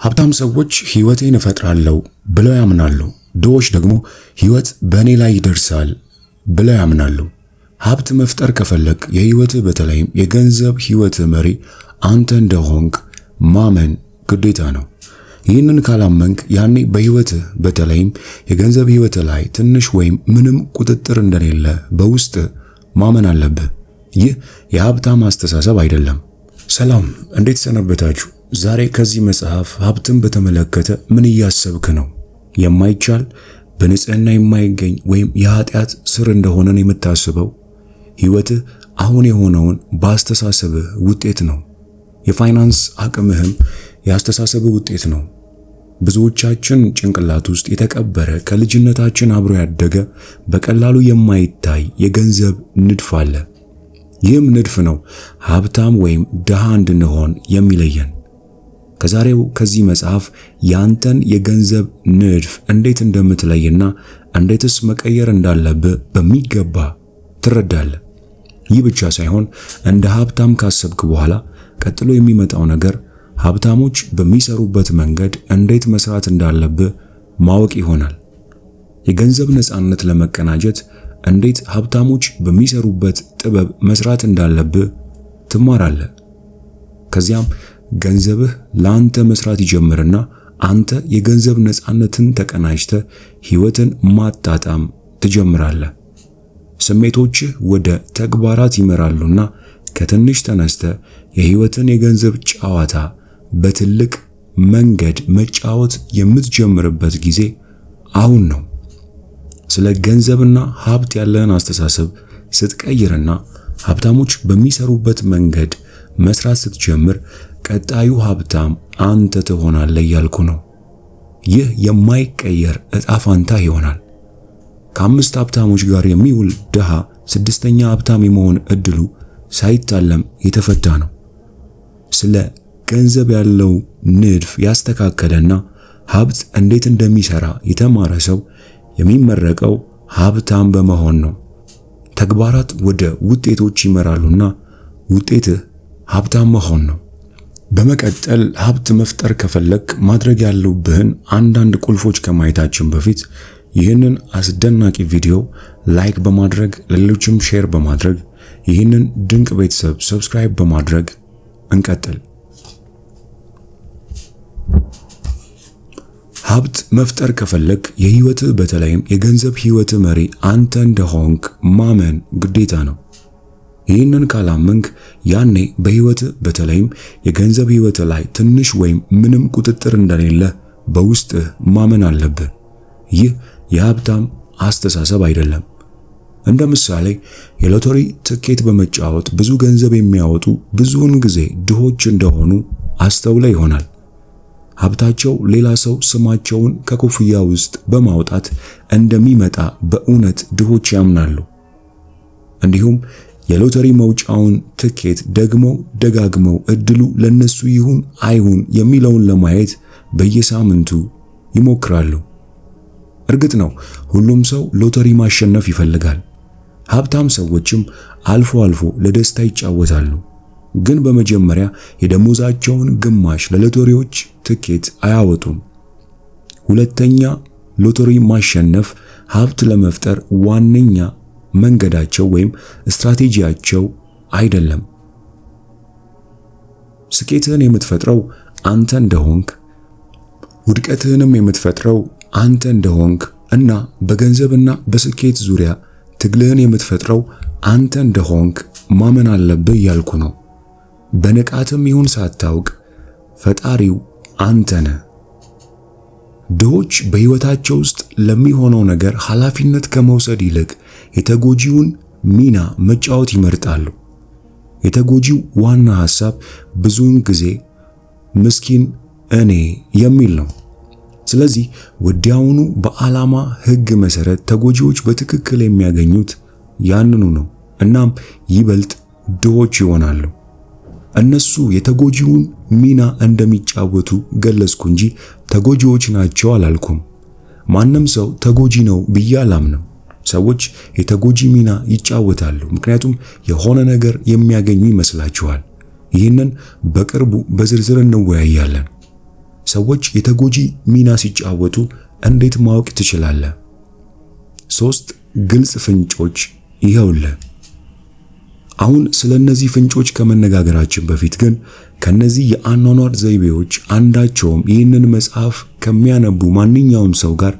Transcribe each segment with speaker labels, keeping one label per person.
Speaker 1: ሀብታም ሰዎች ህይወቴን እፈጥራለሁ ብለው ያምናሉ። ድሆች ደግሞ ህይወት በእኔ ላይ ይደርሳል ብለው ያምናሉ። ሀብት መፍጠር ከፈለክ የህይወትህ በተለይም የገንዘብ ህይወትህ መሪ አንተ እንደሆንክ ማመን ግዴታ ነው። ይህንን ካላመንክ ያኔ በህይወትህ በተለይም የገንዘብ ህይወትህ ላይ ትንሽ ወይም ምንም ቁጥጥር እንደሌለ በውስጥ ማመን አለብህ። ይህ የሀብታም አስተሳሰብ አይደለም። ሰላም፣ እንዴት ሰነበታችሁ? ዛሬ ከዚህ መጽሐፍ ሀብትን በተመለከተ ምን እያሰብክ ነው? የማይቻል በንጽህና የማይገኝ ወይም የኃጢአት ስር እንደሆነን የምታስበው? ህይወትህ አሁን የሆነውን በአስተሳሰብህ ውጤት ነው። የፋይናንስ አቅምህም የአስተሳሰብህ ውጤት ነው። ብዙዎቻችን ጭንቅላት ውስጥ የተቀበረ ከልጅነታችን አብሮ ያደገ በቀላሉ የማይታይ የገንዘብ ንድፍ አለ። ይህም ንድፍ ነው ሀብታም ወይም ድሃ እንድንሆን የሚለየን። ከዛሬው ከዚህ መጽሐፍ ያንተን የገንዘብ ንድፍ እንዴት እንደምትለይና እንዴትስ መቀየር እንዳለብህ በሚገባ ትረዳለህ። ይህ ብቻ ሳይሆን እንደ ሀብታም ካሰብክ በኋላ ቀጥሎ የሚመጣው ነገር ሀብታሞች በሚሰሩበት መንገድ እንዴት መስራት እንዳለብህ ማወቅ ይሆናል። የገንዘብ ነፃነት ለመቀናጀት እንዴት ሀብታሞች በሚሰሩበት ጥበብ መስራት እንዳለብህ ትማራለህ። ከዚያም ገንዘብህ ለአንተ መስራት ይጀምርና አንተ የገንዘብ ነፃነትን ተቀናጅተህ ህይወትን ማጣጣም ትጀምራለህ። ስሜቶችህ ወደ ተግባራት ይመራሉና ከትንሽ ተነስተህ የህይወትን የገንዘብ ጨዋታ በትልቅ መንገድ መጫወት የምትጀምርበት ጊዜ አሁን ነው። ስለ ገንዘብና ሀብት ያለህን አስተሳሰብ ስትቀይርና ሀብታሞች በሚሰሩበት መንገድ መስራት ስትጀምር ቀጣዩ ሀብታም አንተ ትሆናለህ እያልኩ ነው። ይህ የማይቀየር ዕጣ ፋንታ ይሆናል። ከአምስት ሀብታሞች ጋር የሚውል ድሃ ስድስተኛ ሀብታም የመሆን እድሉ ሳይታለም የተፈታ ነው። ስለ ገንዘብ ያለው ንድፍ ያስተካከለና ሀብት እንዴት እንደሚሰራ የተማረ ሰው የሚመረቀው ሀብታም በመሆን ነው። ተግባራት ወደ ውጤቶች ይመራሉና ውጤትህ ሀብታም መሆን ነው። በመቀጠል ሀብት መፍጠር ከፈለክ ማድረግ ያለብህን አንዳንድ ቁልፎች ከማየታችን በፊት ይህንን አስደናቂ ቪዲዮ ላይክ በማድረግ ለሌሎችም ሼር በማድረግ ይህንን ድንቅ ቤተሰብ ሰብስክራይብ በማድረግ እንቀጥል። ሀብት መፍጠር ከፈለክ የህይወትህ በተለይም የገንዘብ ህይወትህ መሪ አንተ እንደሆንክ ማመን ግዴታ ነው። ይህንን ካላመንክ ያኔ በህይወትህ በተለይም የገንዘብ ህይወትህ ላይ ትንሽ ወይም ምንም ቁጥጥር እንደሌለ በውስጥህ ማመን አለብህ። ይህ የሀብታም አስተሳሰብ አይደለም። እንደ ምሳሌ የሎተሪ ትኬት በመጫወት ብዙ ገንዘብ የሚያወጡ ብዙውን ጊዜ ድሆች እንደሆኑ አስተውለ ይሆናል። ሀብታቸው ሌላ ሰው ስማቸውን ከኮፍያ ውስጥ በማውጣት እንደሚመጣ በእውነት ድሆች ያምናሉ። እንዲሁም የሎተሪ መውጫውን ትኬት ደግሞ ደጋግመው እድሉ ለነሱ ይሁን አይሁን የሚለውን ለማየት በየሳምንቱ ይሞክራሉ። እርግጥ ነው ሁሉም ሰው ሎተሪ ማሸነፍ ይፈልጋል። ሀብታም ሰዎችም አልፎ አልፎ ለደስታ ይጫወታሉ። ግን በመጀመሪያ የደሞዛቸውን ግማሽ ለሎተሪዎች ትኬት አያወጡም። ሁለተኛ ሎተሪ ማሸነፍ ሀብት ለመፍጠር ዋነኛ መንገዳቸው ወይም ስትራቴጂያቸው አይደለም። ስኬትህን የምትፈጥረው አንተ እንደሆንክ፣ ውድቀትህንም የምትፈጥረው አንተ እንደሆንክ እና በገንዘብና በስኬት ዙሪያ ትግልህን የምትፈጥረው አንተ እንደሆንክ ማመን አለብህ እያልኩ ነው። በንቃትም ይሁን ሳታውቅ ፈጣሪው አንተ ነህ። ድሆች በህይወታቸው ውስጥ ለሚሆነው ነገር ኃላፊነት ከመውሰድ ይልቅ የተጎጂውን ሚና መጫወት ይመርጣሉ። የተጎጂው ዋና ሐሳብ ብዙውን ጊዜ ምስኪን እኔ የሚል ነው። ስለዚህ ወዲያውኑ በዓላማ ህግ መሰረት ተጎጂዎች በትክክል የሚያገኙት ያንኑ ነው። እናም ይበልጥ ድሆች ይሆናሉ። እነሱ የተጎጂውን ሚና እንደሚጫወቱ ገለጽኩ እንጂ ተጎጂዎች ናቸው አላልኩም። ማንም ሰው ተጎጂ ነው ብዬ አላምንም። ሰዎች የተጎጂ ሚና ይጫወታሉ ምክንያቱም የሆነ ነገር የሚያገኙ ይመስላቸዋል። ይህንን በቅርቡ በዝርዝር እንወያያለን። ሰዎች የተጎጂ ሚና ሲጫወቱ እንዴት ማወቅ ትችላለህ? 3 ግልጽ ፍንጮች ይኸውልህ። አሁን ስለ እነዚህ ፍንጮች ከመነጋገራችን በፊት ግን ከነዚህ የአኗኗር ዘይቤዎች አንዳቸውም ይህንን መጽሐፍ ከሚያነቡ ማንኛውም ሰው ጋር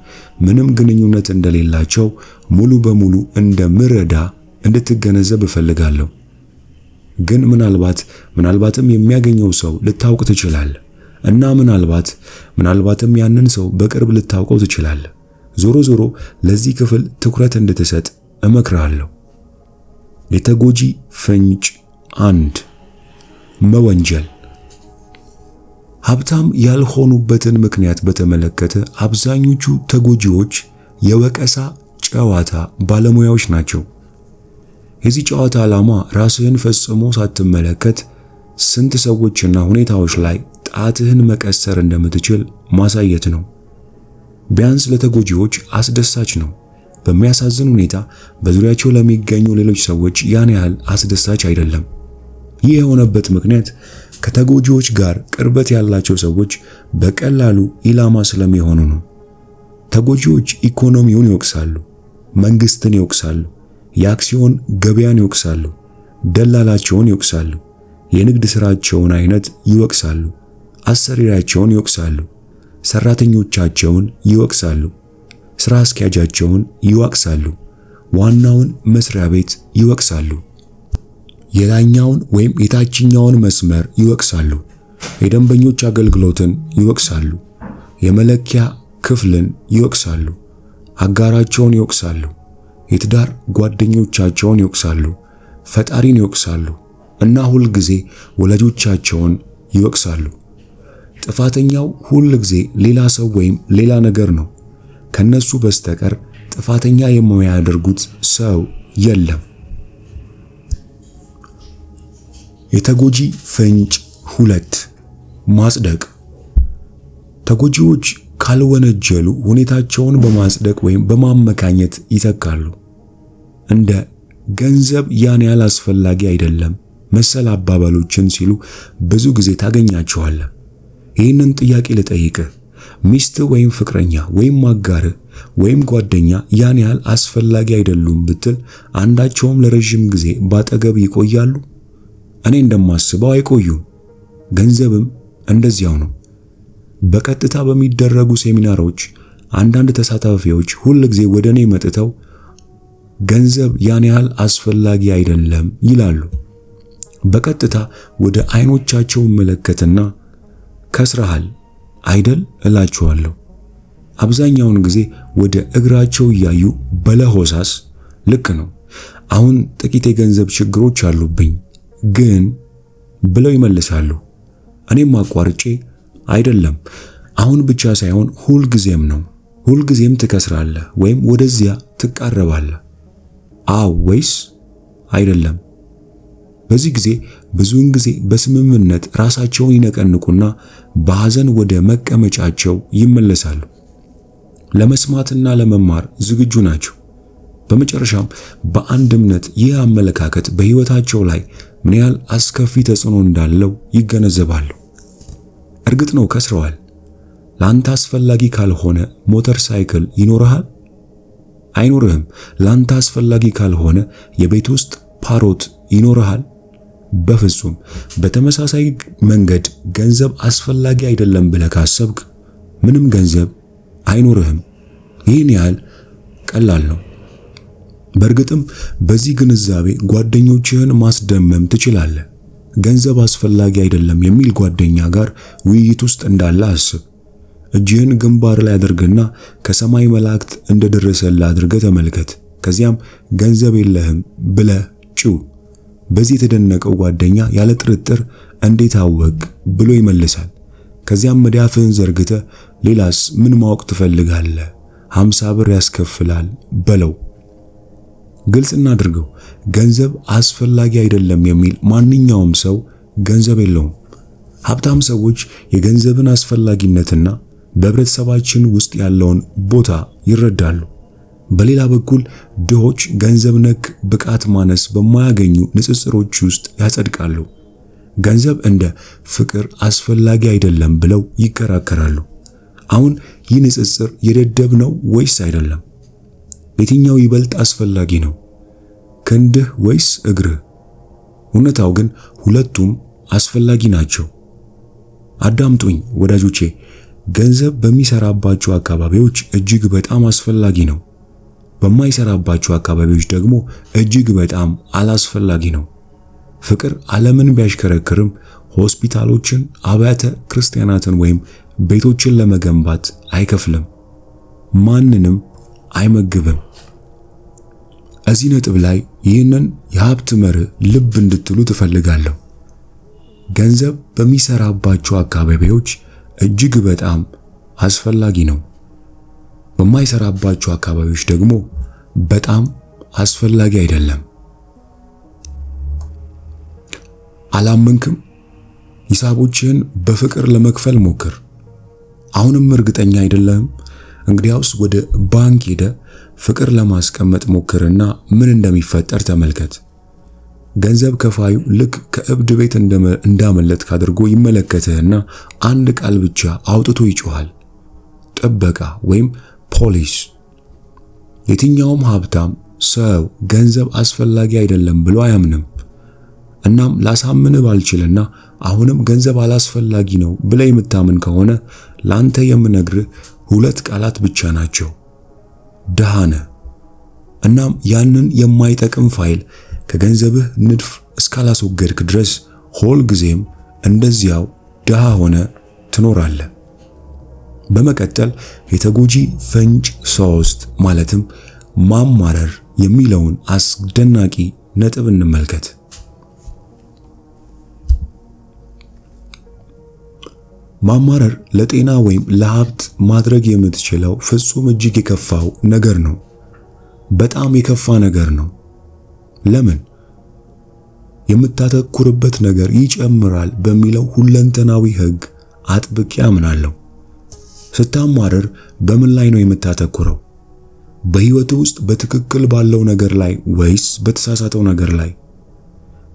Speaker 1: ምንም ግንኙነት እንደሌላቸው ሙሉ በሙሉ እንደምረዳ እንድትገነዘብ እፈልጋለሁ። ግን ምናልባትም የሚያገኘው ሰው ልታውቅ ትችላለህ እና ምናልባትም ያንን ሰው በቅርብ ልታውቀው ትችላለህ። ዞሮ ለዚህ ክፍል ትኩረት እንድትሰጥ እመክርሃለሁ። የተጎጂ ፍንጭ 1 መወንጀል። ሀብታም ያልሆኑበትን ምክንያት በተመለከተ አብዛኞቹ ተጎጂዎች የወቀሳ ጨዋታ ባለሙያዎች ናቸው። የዚህ ጨዋታ ዓላማ ራስህን ፈጽሞ ሳትመለከት ስንት ሰዎችና ሁኔታዎች ላይ ጣትህን መቀሰር እንደምትችል ማሳየት ነው። ቢያንስ ለተጎጂዎች አስደሳች ነው። በሚያሳዝን ሁኔታ በዙሪያቸው ለሚገኙ ሌሎች ሰዎች ያን ያህል አስደሳች አይደለም። ይህ የሆነበት ምክንያት ከተጎጂዎች ጋር ቅርበት ያላቸው ሰዎች በቀላሉ ኢላማ ስለሚሆኑ ነው። ተጎጂዎች ኢኮኖሚውን ይወቅሳሉ፣ መንግስትን ይወቅሳሉ፣ የአክሲዮን ገበያን ይወቅሳሉ፣ ደላላቸውን ይወቅሳሉ፣ የንግድ ስራቸውን አይነት ይወቅሳሉ፣ አሰሪያቸውን ይወቅሳሉ፣ ሰራተኞቻቸውን ይወቅሳሉ፣ ስራ አስኪያጃቸውን ይወቅሳሉ፣ ዋናውን መስሪያ ቤት ይወቅሳሉ፣ የላይኛውን ወይም የታችኛውን መስመር ይወቅሳሉ፣ የደንበኞች አገልግሎትን ይወቅሳሉ፣ የመለኪያ ክፍልን ይወቅሳሉ፣ አጋራቸውን ይወቅሳሉ፣ የትዳር ጓደኞቻቸውን ይወቅሳሉ፣ ፈጣሪን ይወቅሳሉ እና ሁል ጊዜ ወላጆቻቸውን ይወቅሳሉ። ጥፋተኛው ሁል ጊዜ ሌላ ሰው ወይም ሌላ ነገር ነው። ከነሱ በስተቀር ጥፋተኛ የሚያደርጉት ሰው የለም። የተጎጂ ፍንጭ 2 ማጽደቅ። ተጎጂዎች ካልወነጀሉ ሁኔታቸውን በማጽደቅ ወይም በማመካኘት ይተካሉ። እንደ ገንዘብ ያን ያህል አስፈላጊ አይደለም መሰል አባባሎችን ሲሉ ብዙ ጊዜ ታገኛቸዋለህ። ይህንን ጥያቄ ልጠይቅህ፣ ሚስት ወይም ፍቅረኛ ወይም አጋርህ ወይም ጓደኛ ያን ያህል አስፈላጊ አይደሉም ብትል አንዳቸውም ለረጅም ጊዜ ባጠገብ ይቆያሉ? እኔ እንደማስበው አይቆዩም። ገንዘብም እንደዚያው ነው። በቀጥታ በሚደረጉ ሴሚናሮች አንዳንድ ተሳታፊዎች ሁል ጊዜ ወደ እኔ መጥተው ገንዘብ ያን ያህል አስፈላጊ አይደለም ይላሉ። በቀጥታ ወደ አይኖቻቸው መለከትና ከስራሃል አይደል እላቸዋለሁ። አብዛኛውን ጊዜ ወደ እግራቸው እያዩ በለሆሳስ ልክ ነው፣ አሁን ጥቂት የገንዘብ ችግሮች አሉብኝ ግን ብለው ይመልሳሉ። እኔም አቋርጬ አይደለም አሁን ብቻ ሳይሆን ሁልጊዜም ነው፣ ሁልጊዜም ትከስራለህ ወይም ወደዚያ ትቃረባለህ። አዎ ወይስ አይደለም? በዚህ ጊዜ ብዙውን ጊዜ በስምምነት ራሳቸውን ይነቀንቁና በሐዘን ወደ መቀመጫቸው ይመለሳሉ። ለመስማትና ለመማር ዝግጁ ናቸው። በመጨረሻም በአንድ እምነት ይህ አመለካከት በሕይወታቸው ላይ ምን ያህል አስከፊ ተጽዕኖ እንዳለው ይገነዘባሉ። እርግጥ ነው ከስረዋል። ላንተ አስፈላጊ ካልሆነ ሞተር ሳይክል ይኖርሃል? አይኖርህም። ላንተ አስፈላጊ ካልሆነ የቤት ውስጥ ፓሮት ይኖርሃል? በፍጹም። በተመሳሳይ መንገድ ገንዘብ አስፈላጊ አይደለም ብለህ ካሰብክ ምንም ገንዘብ አይኖርህም። ይህን ያህል ቀላል ነው። በእርግጥም በዚህ ግንዛቤ ጓደኞችህን ማስደመም ትችላለህ። ገንዘብ አስፈላጊ አይደለም የሚል ጓደኛ ጋር ውይይት ውስጥ እንዳለ አስብ። እጅህን ግንባር ላይ አድርግና ከሰማይ መላእክት እንደደረሰልህ አድርገህ ተመልከት። ከዚያም ገንዘብ የለህም ብለህ ጭው። በዚህ የተደነቀው ጓደኛ ያለ ጥርጥር እንዴት አወቅ ብሎ ይመልሳል። ከዚያም መዳፍህን ዘርግተህ ሌላስ ምን ማወቅ ትፈልጋለህ? 50 ብር ያስከፍላል በለው። ግልጽ እናድርገው፣ ገንዘብ አስፈላጊ አይደለም የሚል ማንኛውም ሰው ገንዘብ የለውም። ሀብታም ሰዎች የገንዘብን አስፈላጊነትና በህብረተሰባችን ውስጥ ያለውን ቦታ ይረዳሉ። በሌላ በኩል ድሆች ገንዘብ ነክ ብቃት ማነስ በማያገኙ ንጽጽሮች ውስጥ ያጸድቃሉ። ገንዘብ እንደ ፍቅር አስፈላጊ አይደለም ብለው ይከራከራሉ። አሁን ይህ ንጽጽር የደደብ ነው ወይስ አይደለም? የትኛው ይበልጥ አስፈላጊ ነው? ክንድህ ወይስ እግርህ? እውነታው ግን ሁለቱም አስፈላጊ ናቸው። አዳምጡኝ ወዳጆቼ፣ ገንዘብ በሚሰራባቸው አካባቢዎች እጅግ በጣም አስፈላጊ ነው። በማይሰራባቸው አካባቢዎች ደግሞ እጅግ በጣም አላስፈላጊ ነው። ፍቅር ዓለምን ቢያሽከረክርም ሆስፒታሎችን፣ አብያተ ክርስቲያናትን ወይም ቤቶችን ለመገንባት አይከፍልም፣ ማንንም አይመግብም። እዚህ ነጥብ ላይ ይህንን የሀብት መርህ ልብ እንድትሉ ትፈልጋለሁ። ገንዘብ በሚሰራባቸው አካባቢዎች እጅግ በጣም አስፈላጊ ነው። በማይሰራባቸው አካባቢዎች ደግሞ በጣም አስፈላጊ አይደለም። አላመንክም? ሂሳቦችህን በፍቅር ለመክፈል ሞክር። አሁንም እርግጠኛ አይደለም? እንግዲያውስ ወደ ባንክ ሄደ ፍቅር ለማስቀመጥ ሞክርና ምን እንደሚፈጠር ተመልከት። ገንዘብ ከፋዩ ልክ ከእብድ ቤት እንዳመለጥክ አድርጎ ይመለከትህና አንድ ቃል ብቻ አውጥቶ ይጮሃል፣ ጥበቃ ወይም ፖሊስ። የትኛውም ሀብታም ሰው ገንዘብ አስፈላጊ አይደለም ብሎ አያምንም። እናም ላሳምንህ ባልችልና አሁንም ገንዘብ አላስፈላጊ ነው ብለህ የምታምን ከሆነ ላንተ የምነግርህ ሁለት ቃላት ብቻ ናቸው፣ ድሃ ነህ። እናም ያንን የማይጠቅም ፋይል ከገንዘብህ ንድፍ እስካላስወገድክ ድረስ ሁል ጊዜም እንደዚያው ድሃ ሆነ ትኖራለህ። በመቀጠል የተጎጂ ፍንጭ 3 ማለትም ማማረር የሚለውን አስደናቂ ነጥብ እንመልከት። ማማረር ለጤና ወይም ለሀብት ማድረግ የምትችለው ፍጹም እጅግ የከፋው ነገር ነው። በጣም የከፋ ነገር ነው። ለምን? የምታተኩርበት ነገር ይጨምራል በሚለው ሁለንተናዊ ሕግ አጥብቄ አምናለሁ። ስታማረር በምን ላይ ነው የምታተኩረው? በሕይወት ውስጥ በትክክል ባለው ነገር ላይ ወይስ በተሳሳተው ነገር ላይ?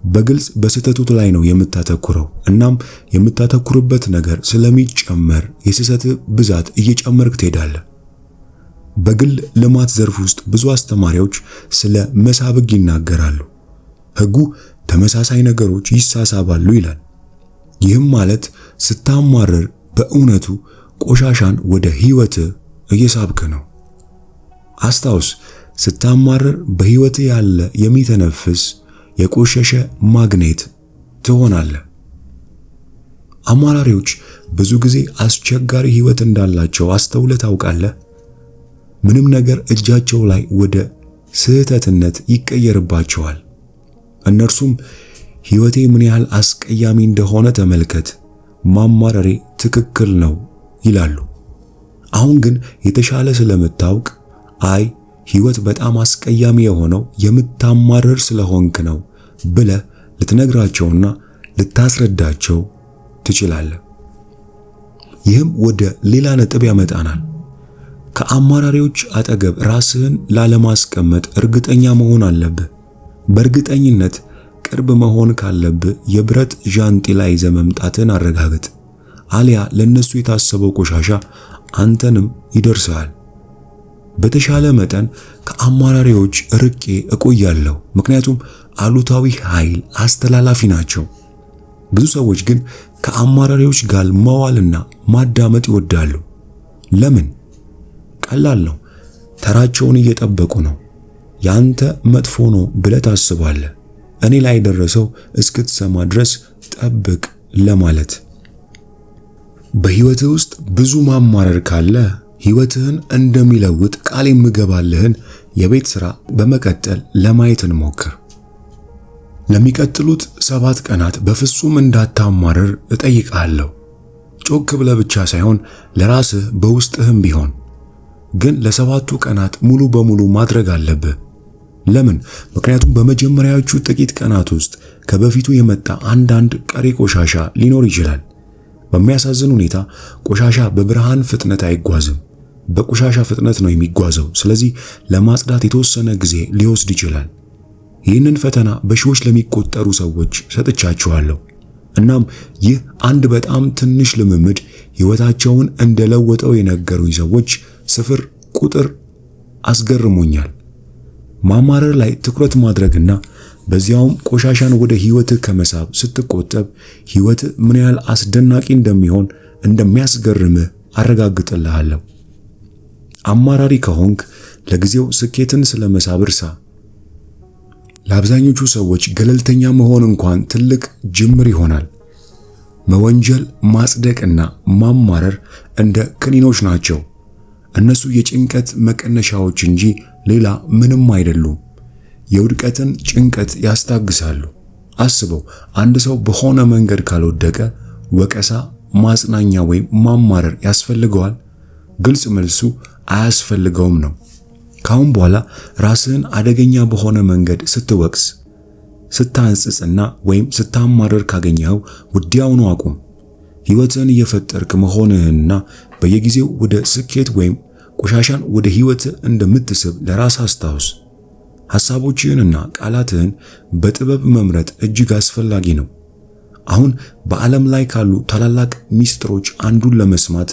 Speaker 1: በግልጽ በስህተቱ ላይ ነው የምታተኩረው። እናም የምታተኩርበት ነገር ስለሚጨመር የስህተት ብዛት እየጨመርክ ትሄዳለህ። በግል ልማት ዘርፍ ውስጥ ብዙ አስተማሪዎች ስለ መሳብ ሕግ ይናገራሉ። ሕጉ ተመሳሳይ ነገሮች ይሳሳባሉ ይላል። ይህም ማለት ስታማረር በእውነቱ ቆሻሻን ወደ ሕይወትህ እየሳብክ ነው። አስታውስ፣ ስታማረር በሕይወትህ ያለ የሚተነፍስ የቆሸሸ ማግኔት ትሆናለህ። አማራሪዎች ብዙ ጊዜ አስቸጋሪ ሕይወት እንዳላቸው አስተውለህ ታውቃለህ? ምንም ነገር እጃቸው ላይ ወደ ስህተትነት ይቀየርባቸዋል። እነርሱም ሕይወቴ ምን ያህል አስቀያሚ እንደሆነ ተመልከት፣ ማማረሬ ትክክል ነው ይላሉ። አሁን ግን የተሻለ ስለምታውቅ አይ ሕይወት በጣም አስቀያሚ የሆነው የምታማረር ስለሆንክ ነው ብለህ ልትነግራቸውና ልታስረዳቸው ትችላለህ። ይህም ወደ ሌላ ነጥብ ያመጣናል። ከአማራሪዎች አጠገብ ራስህን ላለማስቀመጥ እርግጠኛ መሆን አለብህ። በእርግጠኝነት ቅርብ መሆን ካለብህ የብረት ዣንጥላ ይዘህ መምጣትን አረጋግጥ። አሊያ ለነሱ የታሰበው ቆሻሻ አንተንም ይደርሳል። በተሻለ መጠን ከአማራሪዎች ርቄ እቆያለሁ፣ ምክንያቱም አሉታዊ ኃይል አስተላላፊ ናቸው። ብዙ ሰዎች ግን ከአማራሪዎች ጋር መዋልና ማዳመጥ ይወዳሉ። ለምን? ቀላል ነው። ተራቸውን እየጠበቁ ነው። ያንተ መጥፎ ነው ብለህ ታስባለህ። እኔ ላይ ደረሰው እስክትሰማ ድረስ ጠብቅ ለማለት። በሕይወትህ ውስጥ ብዙ ማማረር ካለ ሕይወትህን እንደሚለውጥ ቃል የምገባልህን የቤት ሥራ በመቀጠል ለማየት እንሞክር። ለሚቀጥሉት 7 ቀናት በፍጹም እንዳታማረር እጠይቅሃለሁ። ጮክ ብለህ ብቻ ሳይሆን ለራስህ በውስጥህም ቢሆን። ግን ለ7ቱ ቀናት ሙሉ በሙሉ ማድረግ አለብህ። ለምን? ምክንያቱም በመጀመሪያዎቹ ጥቂት ቀናት ውስጥ ከበፊቱ የመጣ አንዳንድ ቀሪ ቆሻሻ ሊኖር ይችላል። በሚያሳዝን ሁኔታ ቆሻሻ በብርሃን ፍጥነት አይጓዝም፣ በቆሻሻ ፍጥነት ነው የሚጓዘው። ስለዚህ ለማጽዳት የተወሰነ ጊዜ ሊወስድ ይችላል። ይህንን ፈተና በሺዎች ለሚቆጠሩ ሰዎች ሰጥቻችኋለሁ። እናም ይህ አንድ በጣም ትንሽ ልምምድ ሕይወታቸውን እንደለወጠው የነገሩኝ ሰዎች ስፍር ቁጥር አስገርሞኛል። ማማረር ላይ ትኩረት ማድረግና በዚያውም ቆሻሻን ወደ ሕይወትህ ከመሳብ ስትቆጠብ ሕይወትህ ምን ያህል አስደናቂ እንደሚያስገርምህ አረጋግጥልሃለሁ። አማራሪ ከሆንክ ለጊዜው ስኬትን ስለመሳብ እርሳ። ለአብዛኞቹ ሰዎች ገለልተኛ መሆን እንኳን ትልቅ ጅምር ይሆናል። መወንጀል፣ ማጽደቅና ማማረር እንደ ክኒኖች ናቸው። እነሱ የጭንቀት መቀነሻዎች እንጂ ሌላ ምንም አይደሉም። የውድቀትን ጭንቀት ያስታግሳሉ። አስበው፣ አንድ ሰው በሆነ መንገድ ካልወደቀ ወቀሳ፣ ማጽናኛ ወይም ማማረር ያስፈልገዋል? ግልጽ መልሱ አያስፈልገውም ነው። ካሁን በኋላ ራስህን አደገኛ በሆነ መንገድ ስትወቅስ፣ ስታንጽጽና ወይም ስታማረር ካገኘኸው ወዲያውኑ አቁም። ሕይወትህን እየፈጠርክ መሆንህንና በየጊዜው ወደ ስኬት ወይም ቆሻሻን ወደ ሕይወትህ እንደምትስብ ለራስህ አስታውስ። ሐሳቦችህንና ቃላትህን በጥበብ መምረጥ እጅግ አስፈላጊ ነው። አሁን በዓለም ላይ ካሉ ታላላቅ ሚስጥሮች አንዱን ለመስማት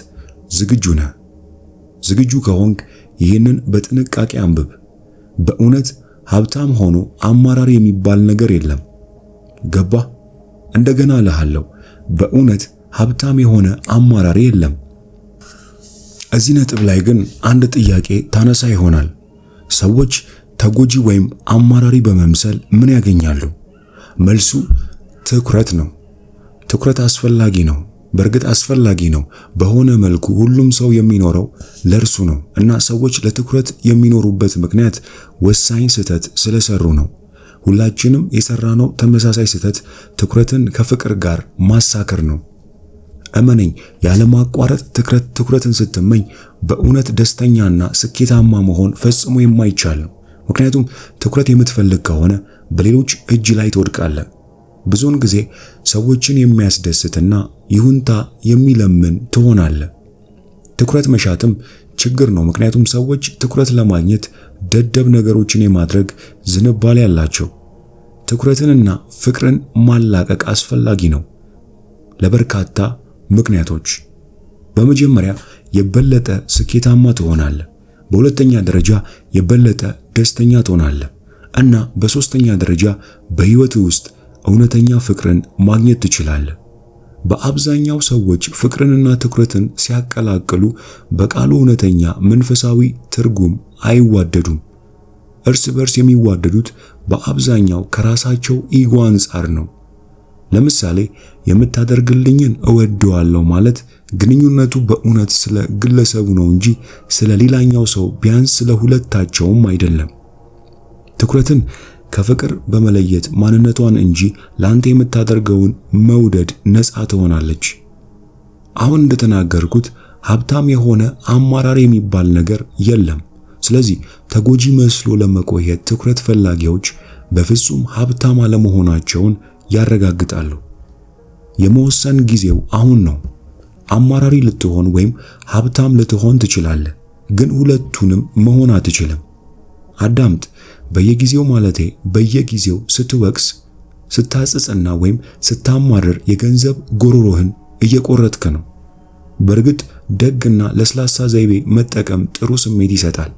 Speaker 1: ዝግጁ ነህ? ዝግጁ ከሆንክ ይህንን በጥንቃቄ አንብብ። በእውነት ሀብታም ሆኖ አማራሪ የሚባል ነገር የለም። ገባህ? እንደገና እልሃለሁ፣ በእውነት ሀብታም የሆነ አማራሪ የለም። እዚህ ነጥብ ላይ ግን አንድ ጥያቄ ታነሳ ይሆናል። ሰዎች ተጎጂ ወይም አማራሪ በመምሰል ምን ያገኛሉ? መልሱ ትኩረት ነው። ትኩረት አስፈላጊ ነው። በእርግጥ አስፈላጊ ነው። በሆነ መልኩ ሁሉም ሰው የሚኖረው ለእርሱ ነው እና ሰዎች ለትኩረት የሚኖሩበት ምክንያት ወሳኝ ስህተት ስለሰሩ ነው። ሁላችንም የሰራነው ተመሳሳይ ስህተት ትኩረትን ከፍቅር ጋር ማሳከር ነው። እመነኝ፣ ያለማቋረጥ ትኩረትን ስትመኝ በእውነት ደስተኛና ስኬታማ መሆን ፈጽሞ የማይቻል ነው። ምክንያቱም ትኩረት የምትፈልግ ከሆነ በሌሎች እጅ ላይ ትወድቃለህ። ብዙውን ጊዜ ሰዎችን የሚያስደስትና ይሁንታ የሚለምን ትሆናለህ። ትኩረት መሻትም ችግር ነው፣ ምክንያቱም ሰዎች ትኩረት ለማግኘት ደደብ ነገሮችን የማድረግ ዝንባሌ አላቸው። ትኩረትንና ፍቅርን ማላቀቅ አስፈላጊ ነው ለበርካታ ምክንያቶች። በመጀመሪያ የበለጠ ስኬታማ ትሆናለህ። በሁለተኛ ደረጃ የበለጠ ደስተኛ ትሆናለህ እና በሶስተኛ ደረጃ በሕይወትህ ውስጥ እውነተኛ ፍቅርን ማግኘት ትችላለህ። በአብዛኛው ሰዎች ፍቅርንና ትኩረትን ሲያቀላቅሉ በቃሉ እውነተኛ መንፈሳዊ ትርጉም አይዋደዱም። እርስ በርስ የሚዋደዱት በአብዛኛው ከራሳቸው ኢጎ አንጻር ነው። ለምሳሌ የምታደርግልኝን እወደዋለሁ ማለት ግንኙነቱ በእውነት ስለ ግለሰቡ ነው እንጂ ስለ ሌላኛው ሰው ቢያንስ ስለ ሁለታቸውም አይደለም። ትኩረትን ከፍቅር በመለየት ማንነቷን እንጂ ላንተ የምታደርገውን መውደድ ነፃ ትሆናለች። አሁን እንደተናገርኩት ሀብታም የሆነ አማራሪ የሚባል ነገር የለም። ስለዚህ ተጎጂ መስሎ ለመቆየት ትኩረት ፈላጊዎች በፍጹም ሀብታም አለመሆናቸውን ያረጋግጣሉ። የመወሰን ጊዜው አሁን ነው። አማራሪ ልትሆን ወይም ሀብታም ልትሆን ትችላለህ፣ ግን ሁለቱንም መሆን አትችልም። አዳምጥ። በየጊዜው ስትወቅስ፣ ስታጽጽና ወይም ስታማርር የገንዘብ ጎሮሮህን እየቆረጥክ ነው። በእርግጥ ደግና ለስላሳ ዘይቤ መጠቀም ጥሩ ስሜት ይሰጣል።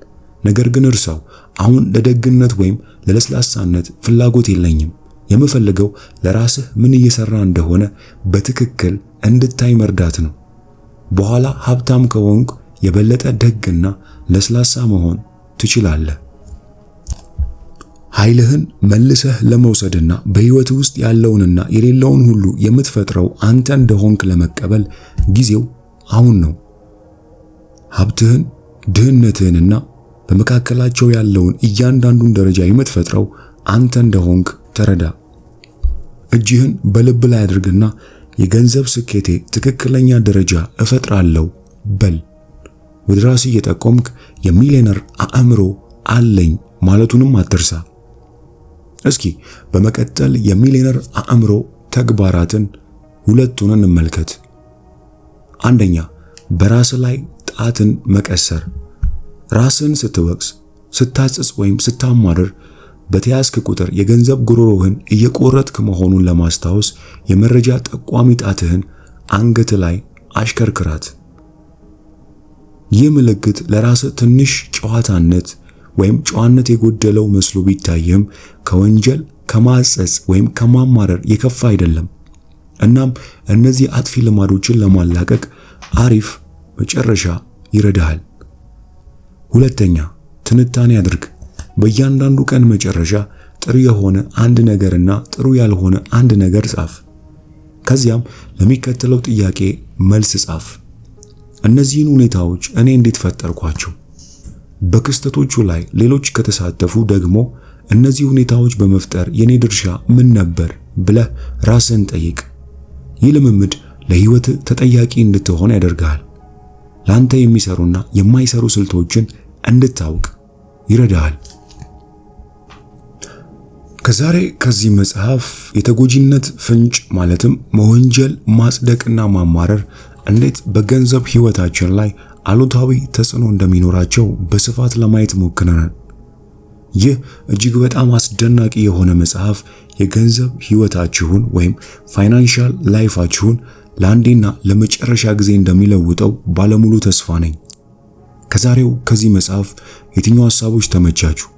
Speaker 1: ነገር ግን እርሳው፣ አሁን ለደግነት ወይም ለለስላሳነት ፍላጎት የለኝም። የምፈልገው ለራስህ ምን እየሰራ እንደሆነ በትክክል እንድታይ መርዳት ነው። በኋላ ሀብታም ከሆንክ የበለጠ ደግና ለስላሳ መሆን ትችላለህ። ኃይልህን መልሰህ ለመውሰድና በሕይወት ውስጥ ያለውንና የሌለውን ሁሉ የምትፈጥረው አንተ እንደሆንክ ለመቀበል ጊዜው አሁን ነው። ሀብትህን፣ ድህነትህንና በመካከላቸው ያለውን እያንዳንዱን ደረጃ የምትፈጥረው አንተ እንደሆንክ ተረዳ። እጅህን በልብ ላይ አድርግና የገንዘብ ስኬቴ ትክክለኛ ደረጃ እፈጥራለሁ በል። ወደ ራስህ እየጠቆምክ የሚሊዮነር አእምሮ አለኝ ማለቱንም አትርሳ። እስኪ በመቀጠል የሚሊዮነር አእምሮ ተግባራትን ሁለቱን እንመልከት። አንደኛ፣ በራስ ላይ ጣትን መቀሰር። ራስን ስትወቅስ፣ ስታጽጽ ወይም ስታማርር በተያዝክ ቁጥር የገንዘብ ጉሮሮህን እየቆረጥክ መሆኑን ለማስታወስ የመረጃ ጠቋሚ ጣትህን አንገት ላይ አሽከርክራት። ይህ ምልክት ለራስህ ትንሽ ጨዋታነት ወይም ጨዋነት የጎደለው መስሎ ቢታይህም ከወንጀል ከማጸጽ ወይም ከማማረር የከፋ አይደለም። እናም እነዚህ አጥፊ ልማዶችን ለማላቀቅ አሪፍ መጨረሻ ይረዳሃል። ሁለተኛ፣ ትንታኔ አድርግ። በእያንዳንዱ ቀን መጨረሻ ጥሩ የሆነ አንድ ነገርና ጥሩ ያልሆነ አንድ ነገር ጻፍ። ከዚያም ለሚከተለው ጥያቄ መልስ ጻፍ። እነዚህን ሁኔታዎች እኔ እንዴት ፈጠርኳቸው? በክስተቶቹ ላይ ሌሎች ከተሳተፉ ደግሞ እነዚህ ሁኔታዎች በመፍጠር የኔ ድርሻ ምን ነበር ብለህ ራስህን ጠይቅ። ይህ ልምምድ ለህይወት ተጠያቂ እንድትሆን ያደርግሃል። ላንተ የሚሰሩና የማይሰሩ ስልቶችን እንድታውቅ ይረዳሃል። ከዛሬ ከዚህ መጽሐፍ የተጎጂነት ፍንጭ ማለትም መወንጀል፣ ማጽደቅና ማማረር እንዴት በገንዘብ ህይወታችን ላይ አሉታዊ ተጽዕኖ እንደሚኖራቸው በስፋት ለማየት ሞክረናል። ይህ እጅግ በጣም አስደናቂ የሆነ መጽሐፍ የገንዘብ ህይወታችሁን ወይም ፋይናንሻል ላይፋችሁን ለአንዴና ለመጨረሻ ጊዜ እንደሚለውጠው ባለሙሉ ተስፋ ነኝ። ከዛሬው ከዚህ መጽሐፍ የትኛው ሐሳቦች ተመቻችሁ?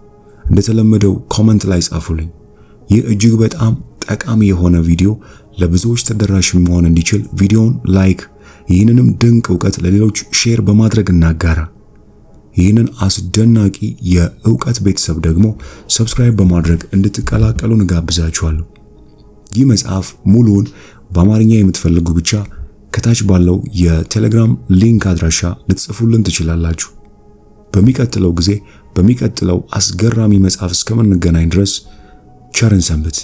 Speaker 1: እንደተለመደው ኮሜንት ላይ ጻፉልኝ። ይህ እጅግ በጣም ጠቃሚ የሆነ ቪዲዮ ለብዙዎች ተደራሽ መሆን እንዲችል ቪዲዮውን ላይክ፣ ይህንንም ድንቅ ዕውቀት ለሌሎች ሼር በማድረግ እናጋራ። ይህንን አስደናቂ የዕውቀት ቤተሰብ ደግሞ ሰብስክራይብ በማድረግ እንድትቀላቀሉ እንጋብዛችኋለሁ። ይህ መጽሐፍ ሙሉውን በአማርኛ የምትፈልጉ ብቻ ከታች ባለው የቴሌግራም ሊንክ አድራሻ ልትጽፉልን ትችላላችሁ። በሚቀጥለው ጊዜ በሚቀጥለው አስገራሚ መጽሐፍ እስከምንገናኝ ድረስ ቸርን ሰንብት።